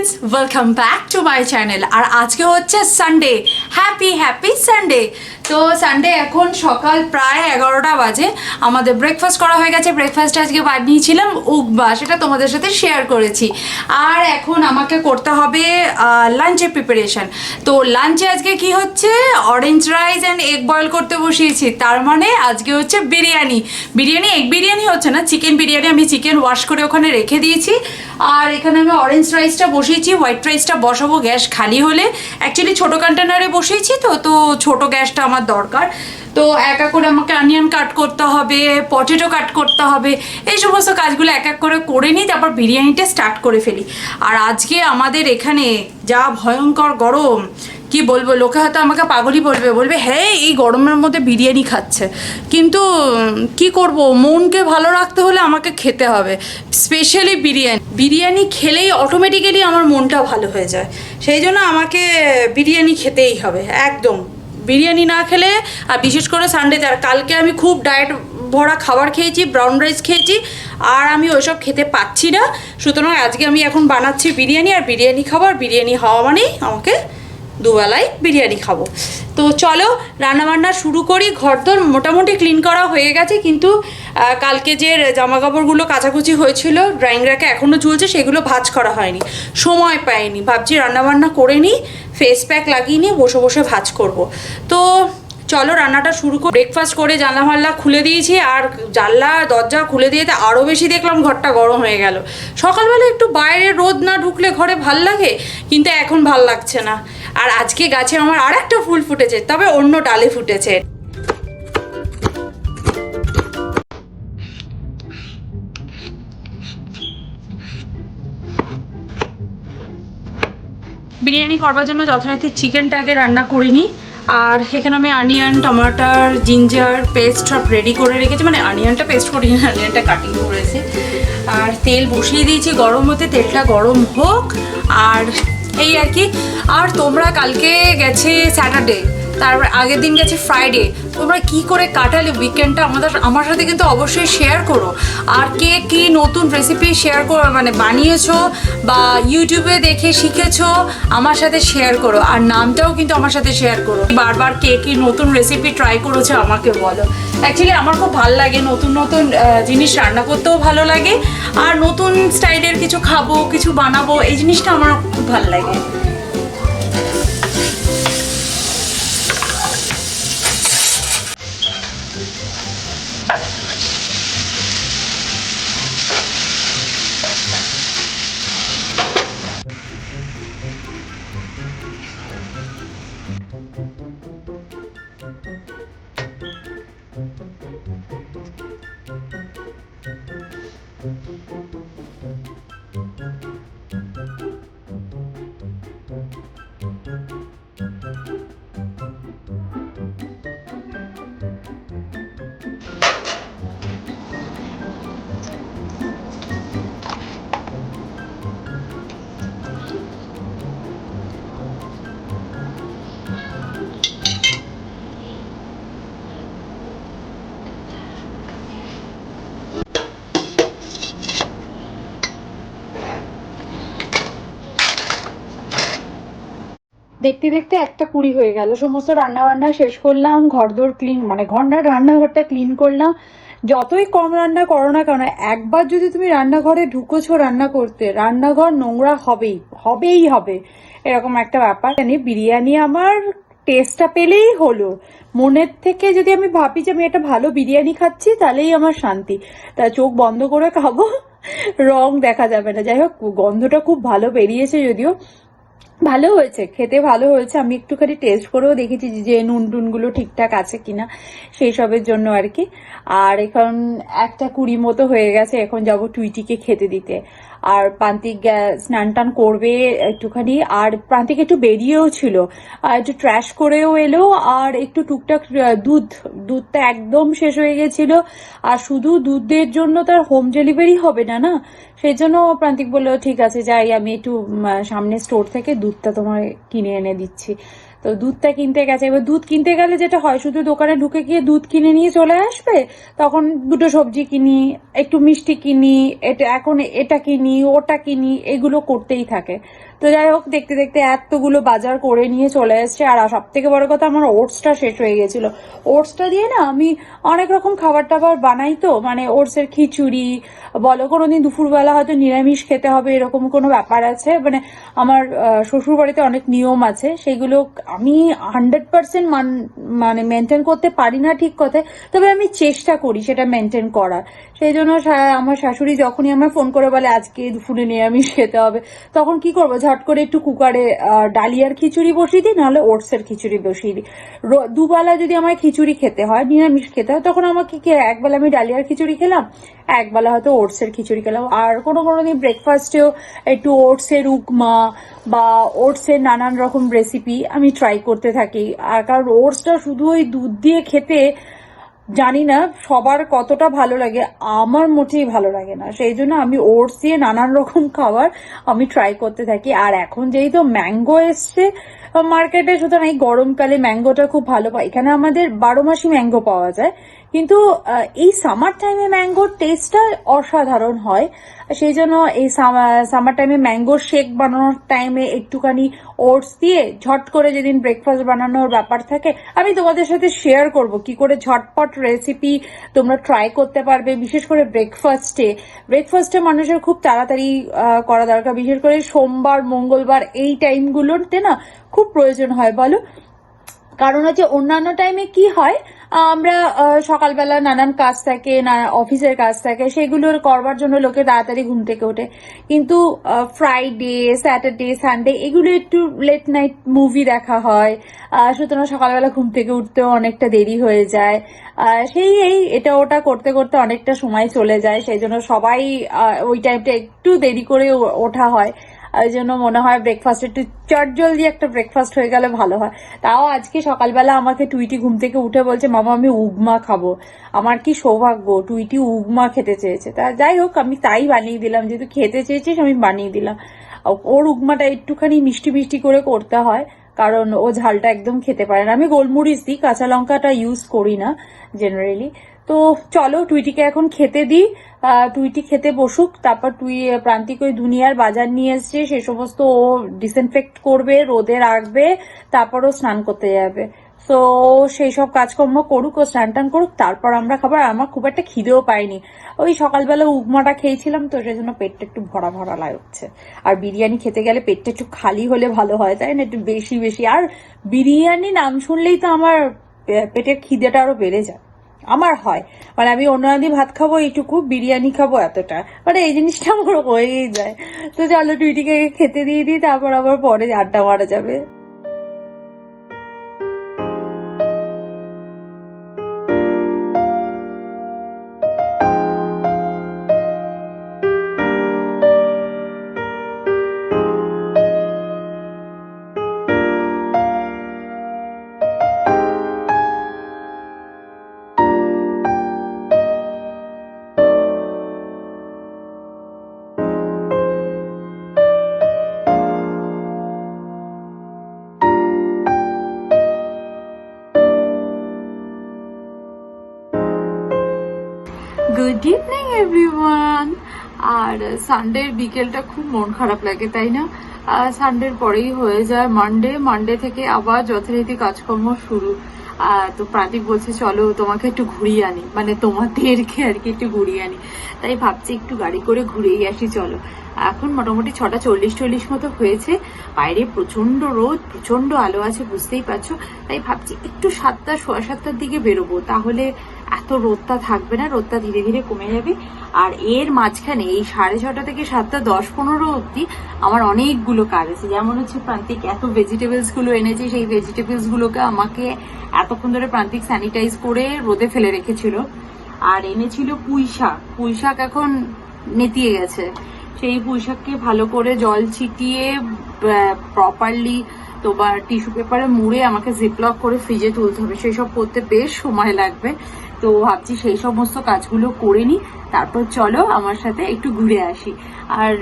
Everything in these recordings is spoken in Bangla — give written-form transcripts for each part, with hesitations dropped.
Friends, welcome back to my channel. আর আজকে হচ্ছে সানডে। Happy Sunday. তো সানডে এখন সকাল প্রায় 11টা বাজে। আমাদের ব্রেকফাস্ট করা হয়ে গেছে। ব্রেকফাস্ট আজকে বানিয়েছিলাম উগবা, সেটা তোমাদের সাথে শেয়ার করেছি। আর এখন আমাকে করতে হবে লাঞ্চের প্রিপারেশন। তো লাঞ্চে আজকে কি হচ্ছে, orange rice and egg boil করতে বসিয়েছি। তার মানে আজকে হচ্ছে বিরিয়ানি। এগ বিরিয়ানি হচ্ছে না, চিকেন বিরিয়ানি। আমি চিকেন ওয়াশ করে ওখানে রেখে দিয়েছি। আর এখানে আমি অরেঞ্জ রাইসটা বসিয়েছি, হোয়াইট রাইসটা বসাবো গ্যাস খালি হলে। অ্যাকচুয়ালি ছোটো কন্টেনারে বসিয়েছি তো ছোটো গ্যাসটা আমার দরকার। তো এক এক করে আমাকে অনিয়ন কাট করতে হবে, পটেটো কাট করতে হবে, এই সমস্ত কাজগুলো এক এক করে নিই, তারপর বিরিয়ানিটা স্টার্ট করে ফেলি। আর আজকে আমাদের এখানে যা ভয়ঙ্কর গরম, কি বলবো, লোকে হয়তো আমাকে পাগলই বলবে হ্যাঁ এই গরমের মধ্যে বিরিয়ানি খাচ্ছে। কিন্তু কি করব, মনকে ভালো রাখতে হলে আমাকে খেতে হবে। স্পেশালি বিরিয়ানি খেলেই অটোমেটিক্যালি আমার মনটা ভালো হয়ে যায়। সেই জন্য আমাকে বিরিয়ানি খেতেই হবে একদম। বিরিয়ানি না খেলে, আর বিশেষ করে সানডেতে, আর কালকে আমি খুব ডায়েট ভরা খাবার খেয়েছি, ব্রাউন রাইস খেয়েছি, আর আমি ওইসব খেতে পাচ্ছি না। সুতরাং আজকে আমি এখন বানাচ্ছি বিরিয়ানি, আর বিরিয়ানি খাবার, বিরিয়ানি হওয়া মানেই আমাকে দুবেলায় বিরিয়ানি খাবো। তো চলো রান্নাবান্না শুরু করি। ঘরদোর মোটামুটি ক্লিন করা হয়ে গেছে, কিন্তু কালকে যে জামা কাপড়গুলো কাচাকুচি হয়েছিল ড্রাইং র্যাকে এখনও ঝুলছে, সেগুলো ভাঁজ করা হয়নি, সময় পাইনি। ভাবছি রান্নাবান্না করে নিই, ফেস প্যাক লাগিয়ে নিয়ে বসে বসে ভাঁজ করব। তো চলো রান্নাটা শুরু করি। ব্রেকফাস্ট করে জানলা খুলে দিয়েছি, আর জানলা দরজা খুলে দিয়েতে আরও বেশি দেখলাম ঘরটা গরম হয়ে গেল। সকালবেলা একটু বাইরে রোদ না ঢুকলে ঘরে ভাল লাগে, কিন্তু এখন ভাল লাগছে না। আর আজকে গাছে আমার আর একটা ফুল ফুটেছে, তবে অন্য ডালে ফুটেছে। বিরিয়ানি করবার জন্য যথারীতি চিকেনটাকে রান্না করিনি। আর এখানে আমি অনিয়ন, টমাটার, জিঞ্জার পেস্ট সব রেডি করে রেখেছি। মানে অনিয়নটা পেস্ট করিনি, অনিয়নটা কাটিং করেছি। আর তেল বসিয়ে দিয়েছি গরম হতে, তেলটা গরম হোক। আর এই আর কি। আর তোমরা কালকে গেছে স্যাটারডে, তারপর আগের দিন গেছে ফ্রাইডে, তোমরা কি করে কাটালে উইকেন্ডটা আমার সাথে কিন্তু অবশ্যই শেয়ার করো। আর কে কি নতুন রেসিপি শেয়ার করো, মানে বানিয়েছো বা ইউটিউবে দেখে শিখেছো, আমার সাথে শেয়ার করো। আর নামটাও কিন্তু আমার সাথে শেয়ার করো। বারবার কে কি নতুন রেসিপি ট্রাই করেছো আমাকে বলো। অ্যাকচুয়ালি আমার খুব ভালো লাগে, নতুন জিনিস রান্না করতেও ভালো লাগে। আর নতুন স্টাইলের কিছু খাবো, কিছু বানাবো, এই জিনিসটা আমার খুব ভালো লাগে। দেখতে দেখতে 1:20 হয়ে গেল। সমস্ত রান্নাবান্না শেষ করলাম, ঘরদোর ক্লিন, মানে রান্নাঘরটা ক্লিন করলাম। যতই কম রান্না করো না কেন, একবার যদি তুমি রান্নাঘরে ঢুকেছো রান্না করতে, রান্নাঘর নোংরা হবেই হবে, এরকম একটা ব্যাপার। জানি বিরিয়ানি আমার টেস্টটা পেলেই হলো। মনের থেকে যদি আমি ভাবি যে আমি একটা ভালো বিরিয়ানি খাচ্ছি, তাহলেই আমার শান্তি। তা চোখ বন্ধ করে খাবো, রং দেখা যাবে না। যাই হোক, গন্ধটা খুব ভালো বেরিয়েছে, যদিও ভালো হয়েছে, খেতে ভালো হয়েছে। আমি একটুখানি টেস্ট করেও দেখেছি যে নুন টুনগুলো ঠিকঠাক আছে কিনা, সেই সবের জন্য আর কি। আর এখন 1:20 মতো হয়ে গেছে, এখন যাব টুইটিকে খেতে দিতে। আর প্রান্তিক স্নান টান করবে একটুখানি। আর প্রান্তিক একটু বেরিয়েও ছিল, আর একটু ট্র্যাশ করেও এলো। আর একটু টুকটাক দুধটা একদম শেষ হয়ে গেছিল। আর শুধু দুধের জন্য তার হোম ডেলিভারি হবে না, সেই জন্য প্রান্তিক বললো ঠিক আছে যাই, আমি একটু সামনে স্টোর থেকে দুধটা তোমার কিনে এনে দিচ্ছি। তো দুধটা কিনতে গেছে। এবার দুধ কিনতে গেলে যেটা হয়, শুধু দোকানে ঢুকে গিয়ে দুধ কিনে নিয়ে চলে আসবে, তখন দুটো সবজি কিনি, একটু মিষ্টি কিনি, এটা কিনি, ওটা কিনি, এগুলো করতেই থাকে। তো যাই হোক, দেখতে দেখতে এতগুলো বাজার করে নিয়ে চলে এসছে। আর সব থেকে বড় কথা, আমার ওটসটা শেষ হয়ে গেছিল। ওটসটা দিয়ে না আমি অনেক রকম খাবার টাবার বানাই, তো মানে ওটসের খিচুড়ি বলো, কোনোদিন দুপুরবেলা হয়তো নিরামিষ খেতে হবে এরকম কোনো ব্যাপার আছে, মানে আমার শ্বশুর বাড়িতে অনেক নিয়ম আছে, সেগুলো আমি 100% মানে মেনটেন করতে পারি না ঠিক কথায়, তবে আমি চেষ্টা করি সেটা মেনটেন করার। সেই জন্য আমার শাশুড়ি যখনই আমার ফোন করে বলে আজকে দুপুরে নিরামিষ খেতে হবে, তখন কি করবো, ঝট করে একটু কুকারে ডালিয়ার খিচুড়ি বসিয়ে দিই, নাহলে ওটসের খিচুড়ি বসিয়ে দিই। দুবেলা যদি আমার খিচুড়ি খেতে হয়, নিরামিষ খেতে হয়, তখন আমাকে কি একবেলা আমি ডালিয়ার খিচুড়ি খেলাম, একবেলা হয়তো ওটসের খিচুড়ি খেলাম। আর কোনো দিন ব্রেকফাস্টেও একটু ওটসের উপমা বা ওটসের নানান রকম রেসিপি আমি ট্রাই করতে থাকি। আর কারণ ওটসটা শুধু ওই দুধ দিয়ে খেতে জানি না সবার কতটা ভালো লাগে, আমার মোটেই ভালো লাগে না, সেই জন্য আমি ওটস দিয়ে নানান রকম খাবার আমি ট্রাই করতে থাকি। আর এখন যেহেতু ম্যাঙ্গো এসছে মার্কেটে, সুতরাং এই গরমকালে ম্যাঙ্গোটা খুব ভালো পাই। এখানে আমাদের 12 মাসই ম্যাঙ্গো পাওয়া যায়, কিন্তু এই সামার টাইমে ম্যাঙ্গোর টেস্টটা অসাধারণ হয়। সেই জন্য এই সামার টাইমে ম্যাঙ্গো শেক বানানোর টাইমে একটুখানি ওটস দিয়ে ঝট করে যেদিন ব্রেকফাস্ট বানানোর ব্যাপার থাকে, আমি তোমাদের সাথে শেয়ার করব কি করে ঝটপট রেসিপি তোমরা ট্রাই করতে পারবে। বিশেষ করে ব্রেকফাস্টে মানুষের খুব তাড়াতাড়ি করা দরকার, বিশেষ করে সোমবার মঙ্গলবার এই টাইমগুলোতে না খুব প্রয়োজন হয় বলো। কারণ হচ্ছে অন্যান্য টাইমে কি হয়, আমরা সকালবেলা নানান কাজ থাকে, অফিসের কাজ থাকে, সেগুলো করবার জন্য লোকে তাড়াতাড়ি ঘুম থেকে ওঠে। কিন্তু ফ্রাইডে, স্যাটারডে, সানডে এগুলো একটু লেট নাইট মুভি দেখা হয়, সুতরাং সকালবেলা ঘুম থেকে উঠতেও অনেকটা দেরি হয়ে যায়। এটা ওটা করতে করতে অনেকটা সময় চলে যায়, সেই জন্য সবাই ওই টাইমটা একটু দেরি করে ওঠা হয়। ওই জন্য মনে হয় ব্রেকফাস্ট একটু চটজলদি একটা ব্রেকফাস্ট হয়ে গেলে ভালো হয়। তাও আজকে সকালবেলা আমাকে টুইটি ঘুম থেকে উঠে বলছে, মামা আমি উগমা খাবো। আমার কি সৌভাগ্য, টুইটি উগমা খেতে চেয়েছে। তা যাই হোক, আমি তাই বানিয়ে দিলাম, যেহেতু খেতে চেয়েছিস আমি বানিয়ে দিলাম। ওর উগমাটা একটুখানি মিষ্টি মিষ্টি করে করতে হয়, কারণ ও ঝালটা একদম খেতে পারে না। আমি গোলমরিচ দিই, কাঁচা লঙ্কাটা ইউজ করি না জেনারেলি। তো চলো টুইটিকে এখন খেতে দিই, টুইটি খেতে বসুক, তারপর প্রান্তিক ওই দুনিয়ার বাজার নিয়ে এসছে, সে সমস্ত ও ডিসইনফেক্ট করবে, রোদে রাখবে, তারপর ও স্নান করতে যাবে। তো সেই সব কাজকর্ম করুক, ও স্নান টান করুক, তারপর আমরা খাবার। আমার খুব একটা খিদেও পাইনি, ওই সকালবেলা উপমাটা খেয়েছিলাম, তো সেই জন্য পেটটা একটু ভরা ভরা লাগছে। আর বিরিয়ানি খেতে গেলে পেটটা একটু খালি হলে ভালো হয়, তাই না, একটু বেশি বেশি। আর বিরিয়ানি নাম শুনলেই তো আমার পেটের খিদেটা আরো বেড়ে যায়, আমার হয়। মানে আমি অন্য দিন ভাত খাবো এইটুকু, বিরিয়ানি খাবো এতটা, মানে এই জিনিসটা আমার হয়েই যায়। তো চলো টুইটিকে খেতে দিয়ে দিই, তারপর আবার পরে আড্ডা মারা যাবে। Good evening everyone. আর সানডের বিকেলটা খুব মন খারাপ লাগে, তাই না? সানডের পরেই হয়ে যায় মানডে থেকে আবার যথারীতি কাজকর্ম শুরু। তো প্রান্তিক বলছে চলো তোমাকে একটু ঘুরিয়ে আনি, মানে তোমাদেরকে আর কি একটু ঘুরিয়ে আনি। তাই ভাবছি একটু গাড়ি করে ঘুরেই আসি চলো। এখন মোটামুটি 6টা 40 মতো হয়েছে, বাইরে প্রচন্ড রোদ, প্রচন্ড আলো আছে, বুঝতেই পারছো। তাই ভাবছি একটু 7টা 7:15 দিকে বেরোবো, তাহলে এত রোদটা থাকবে না, রোদটা ধীরে ধীরে কমে যাবে। আর এর মাঝখানে এই 6:30 থেকে 7টা 10-15 অব্দি আমার অনেকগুলো কাজ আছে। যেমন হচ্ছে প্রান্তিক এত ভেজিটেবলস গুলো এনেছে, সেই ভেজিটেবলস গুলোকে আমাকে এতক্ষণ ধরে প্রান্তিক স্যানিটাইজ করে রোদে ফেলে রেখেছিল। আর এনেছিল পুঁই শাক এখন নেতিয়ে গেছে, সেই পুঁই শাককে ভালো করে জল ছিটিয়ে প্রপারলি তোমার টিস্যু পেপারে মুড়ে আমাকে জিপলক করে ফ্রিজে তুলতে হবে, সেই সব করতে বেশ সময় লাগবে। তো ভাবছি সেই সমস্ত কাজগুলো করে নি, তারপর চলো আমার সাথে একটু ঘুরে আসি। আর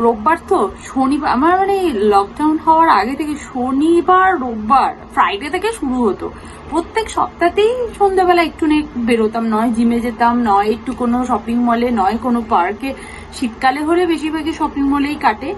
রোববার তো শনিবার, আমার মানে লকডাউন হওয়ার আগে থেকে শনিবার রোববার ফ্রাইডে থেকে শুরু হতো, প্রত্যেক সপ্তাহতেই সন্ধ্যাবেলা একটু বেরোতাম, নয় জিমে যেতাম, নয় একটু কোনো শপিং মলে, নয় কোনো পার্কে। শীতকালে হলে বেশিরভাগই শপিং মলেই কাটে,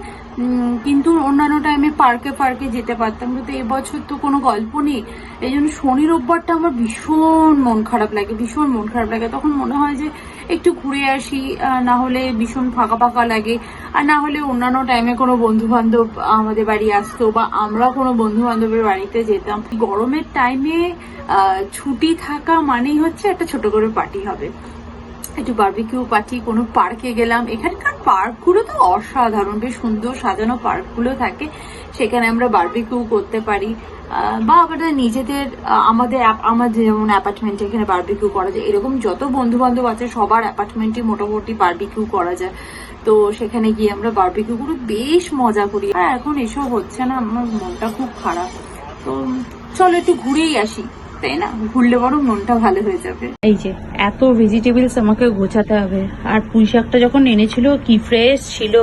কিন্তু অন্যান্য টাইমে পার্কে যেতে পারতাম। কিন্তু এবছর তো কোনো গল্প নেই, এই জন্য শনি রোববারটা আমার ভীষণ মন খারাপ লাগে। তখন মনে হয় যে একটু ঘুরে আসি, না হলে ভীষণ ফাঁকা লাগে। আর না হলে অন্যান্য টাইমে কোনো বন্ধু বান্ধব আমাদের বাড়ি আসতো বা আমরা কোনো বন্ধু বান্ধবের বাড়িতে যেতাম। গরমের টাইমে ছুটি থাকা মানেই হচ্ছে একটা ছোট করে পার্টি হবে, একটু বারবিকিউ পার্টি, কোনো পার্কে গেলাম। এখানকার পার্কগুলো তো অসাধারণ, বেশ সুন্দর সাজানো পার্কগুলো থাকে, সেখানে আমরা বারবিকিউ করতে পারি। বা আমাদের নিজেদের আমাদের যেমন অ্যাপার্টমেন্টে এখানে বারবিকিউ করা যায়, এরকম যত বন্ধু বান্ধব আছে সবার অ্যাপার্টমেন্টে মোটামুটি বারবিকিউ করা যায়। তো সেখানে গিয়ে আমরা বারবিকিউ করে বেশ মজা করি। আর এখন এসব হচ্ছে না, আমার মনটা খুব খারাপ। তো চলো একটু ঘুরেই আসি, তাই না? ঘুরলে বরং মনটা ভালো হয়ে যাবে। এই যে এত ভেজিটেবলস আমাকে গোছাতে হবে। আর পুঁই শাকটা যখন এনেছিল কি ফ্রেশ ছিল,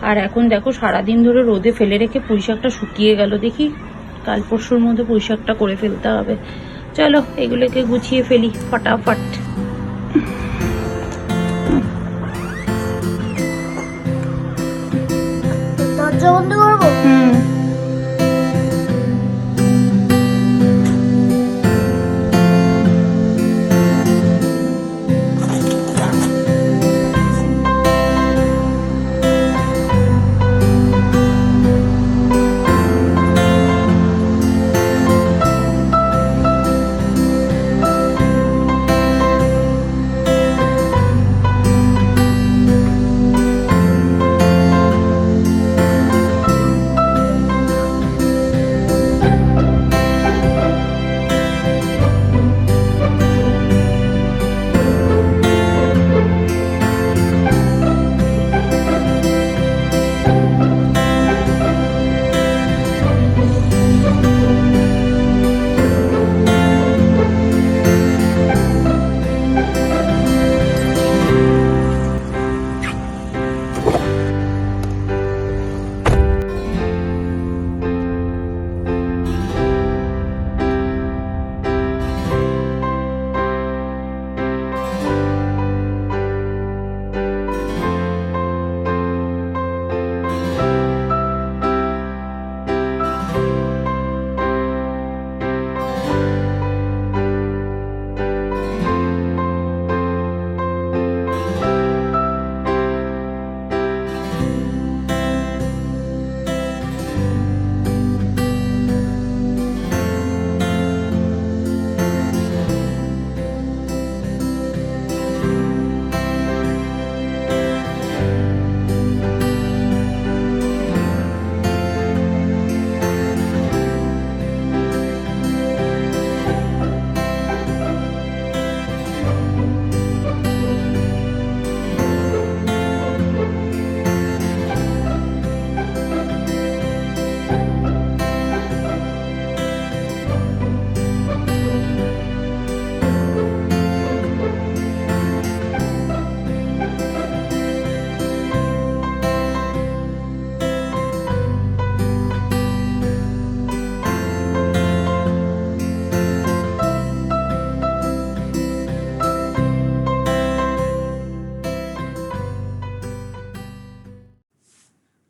আর এখন দেখো সারাদিন ধরে রোদে ফেলে রেখে পুঁই শাকটা শুকিয়ে গেল। দেখি কাল পরশুর মধ্যে পুঁই শাকটা করে ফেলতে হবে। চলো এগুলোকে গুছিয়ে ফেলি ফটাফট। দরজা বন্ধ করবো?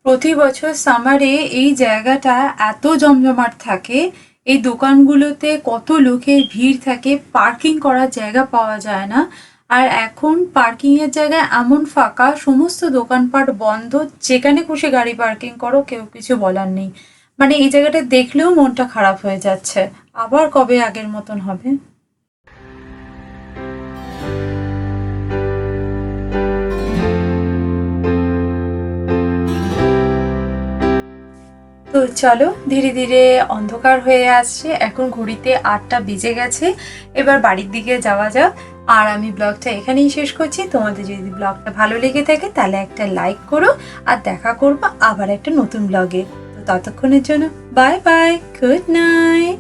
প্রতি বছর সামারে এই জায়গাটা এত জমজমাট থাকে, এই দোকানগুলোতে কত লোকের ভিড় থাকে, পার্কিং করার জায়গা পাওয়া যায় না। আর এখন পার্কিং এর জায়গায় এমন ফাঁকা, সমস্ত দোকানপাট বন্ধ, যেখানে খুশি গাড়ি পার্কিং করো, কেউ কিছু বলার নেই। মানে এই জায়গাটা দেখলেও মনটা খারাপ হয়ে যাচ্ছে, আবার কবে আগের মতন হবে। তো চলো ধীরে ধীরে অন্ধকার হয়ে আসছে, এখন ঘড়িতে 8টা বেজে গেছে, এবার বাড়ির দিকে যাওয়া যাক। আর আমি ব্লগটা এখানেই শেষ করছি। তোমাদের যদি ব্লগটা ভালো লেগে থাকে তাহলে একটা লাইক করো, আর দেখা করবো আবার একটা নতুন ব্লগে। তো ততক্ষণের জন্য বাই বাই, গুড নাইট।